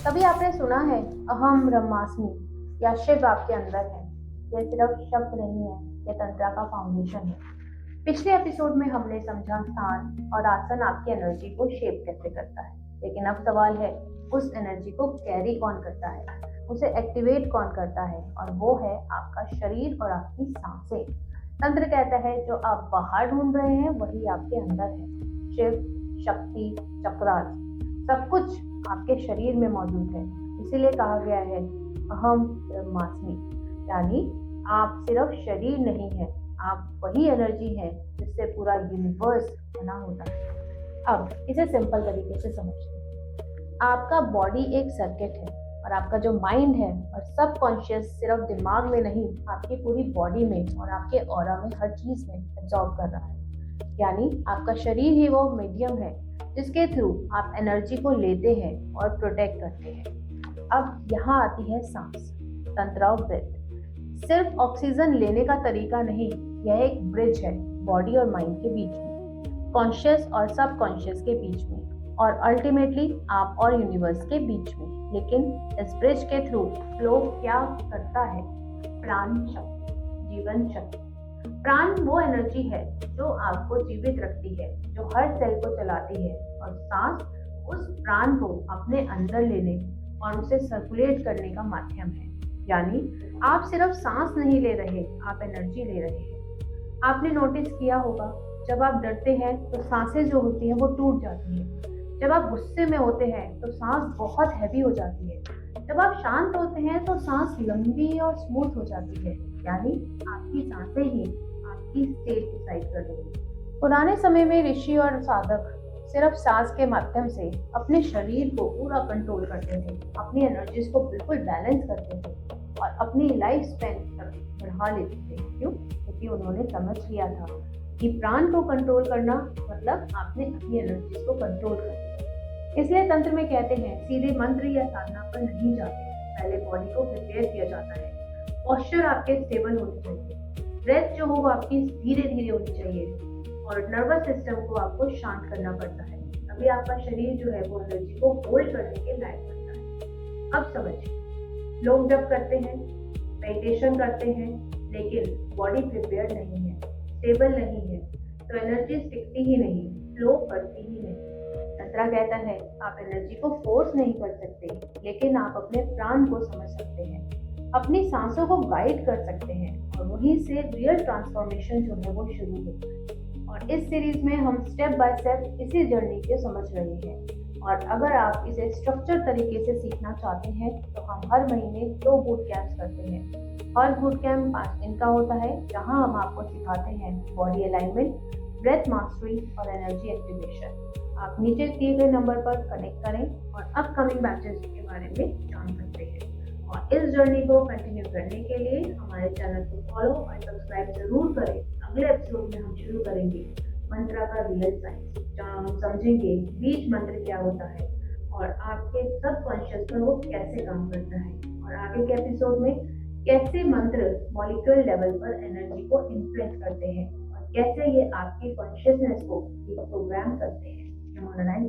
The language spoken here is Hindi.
कभी आपने सुना है अहम ब्रह्मास्मि या शिव आपके अंदर है? यह सिर्फ शब्द नहीं है, यह तंत्र का फाउंडेशन है। पिछले एपिसोड में हमने समझा स्थान और आसन आपकी एनर्जी को शेप कैसे करता है, लेकिन अब सवाल है उस एनर्जी को कैरी कौन करता है, उसे एक्टिवेट कौन करता है, और वो है आपका शरीर और आपकी सांसें। तंत्र कहता है जो आप बाहर ढूंढ रहे हैं वही आपके अंदर है। शिव, शक्ति, चक्रास, सब कुछ आपके शरीर में मौजूद है। इसीलिए कहा गया है अहम ब्रह्मास्मि, यानी आप सिर्फ शरीर नहीं है, आप वही एनर्जी है जिससे पूरा यूनिवर्स बना होता है। अब इसे सिंपल तरीके से समझते हैं। आपका बॉडी एक सर्किट है और आपका जो माइंड है और सबकॉन्शियस सिर्फ दिमाग में नहीं, आपकी पूरी बॉडी में और आपके ऑरा में, हर चीज में एब्जॉर्ब कर रहा है। यानी आपका शरीर ही वो मीडियम है जिसके थ्रू आप एनर्जी को लेते हैं और प्रोटेक्ट करते हैं। अब यहाँ आती है सांस, तंत्र ऑफ ब्रेथ। सिर्फ ऑक्सीजन लेने का तरीका नहीं, यह एक ब्रिज है बॉडी और माइंड के बीच में, कॉन्शियस और सबकॉन्शियस के बीच में, और अल्टीमेटली आप और यूनिवर्स के बीच में। लेकिन इस ब्रिज के थ्रू फ्लो क्या करता है? प्राण शक्ति, जीवन शक्ति। प्राण वो एनर्जी है जो आपको जीवित रखती है, जो हर सेल को चलाती है, और सांस उस प्राण को अपने अंदर लेने और उसे सर्कुलेट करने का माध्यम है। यानी आप सिर्फ सांस नहीं ले रहे, आप एनर्जी ले रहे हैं। आपने नोटिस किया होगा जब आप डरते हैं तो सांसें जो होती हैं वो टूट जाती हैं। जब आप गुस्से में होते हैं तो सांस बहुत हैवी हो जाती है। जब आप शांत होते हैं तो सांस लंबी और स्मूथ हो जाती है। यानी आपकी सांसें ही आपकी स्टेट डिसाइड कर रही है। पुराने समय में ऋषि और साधक सिर्फ सांस के माध्यम से अपने शरीर को पूरा कंट्रोल करते थे, अपनी एनर्जीज को बिल्कुल बैलेंस करते थे और अपनी लाइफ स्पैन तक बढ़ा लेते थे। क्यों? क्योंकि उन्होंने समझ लिया था कि प्राण को कंट्रोल करना मतलब आपने अपनी एनर्जीज को कंट्रोल करना। इसलिए तंत्र में कहते हैं सीधे मंत्र या साधना पर नहीं जाते, पहले बॉडी को प्रिपेयर किया जाता है। पॉस्चर आपके स्टेबल होनी चाहिए, ब्रेथ जो हो वो आपकी धीरे धीरे होनी चाहिए, और नर्वस सिस्टम को आपको शांत करना पड़ता है। तभी आपका शरीर जो है वो एनर्जी को होल्ड करने के लायक बनता है। अब समझिए, लोग जब करते हैं, मेडिटेशन करते हैं, लेकिन बॉडी प्रिपेयर नहीं है, स्टेबल नहीं है, तो एनर्जी टिकती ही नहीं, फ्लो करती ही नहीं। तंत्र कहता है आप एनर्जी को फोर्स नहीं कर सकते, लेकिन आप अपने प्राण को समझ सकते हैं, अपनी सांसों को गाइड कर सकते हैं, और वहीं से रियल ट्रांसफॉर्मेशन जो है वो शुरू होता है। और इस सीरीज में हम स्टेप बाय स्टेप इसी जर्नी को समझ रहे हैं। और अगर आप इसे स्ट्रक्चर तरीके से सीखना चाहते हैं तो हम हर महीने 2 बूट कैंप्स करते हैं। हर बूट कैंप 5 दिन का होता है, जहां हम आपको सिखाते हैं बॉडी अलाइनमेंट, ब्रेथ मास्टरी और एनर्जी एक्टिवेशन। आप नीचे दिए गए नंबर पर कनेक्ट करें और अपकमिंग बैचेस के बारे में जान सकते हैं। और इस जर्नी को कंटिन्यू करने के लिए हमारे चैनल को फॉलो और सब्सक्राइब जरूर करें। अगले एपिसोड में हम शुरू करेंगे मंत्रा का रियल साइंस, जहाँ हम समझेंगे बीज मंत्र क्या होता है और आपके सबकॉन्शियस पर वो कैसे काम करता है, और आगे के एपिसोड में कैसे मंत्र मॉलिक्यूल लेवल पर एनर्जी को इन्फ्लुएंस करते हैं और कैसे ये आपकी कॉन्शियसनेस को प्रोग्राम करते हैं। नमो नारायण।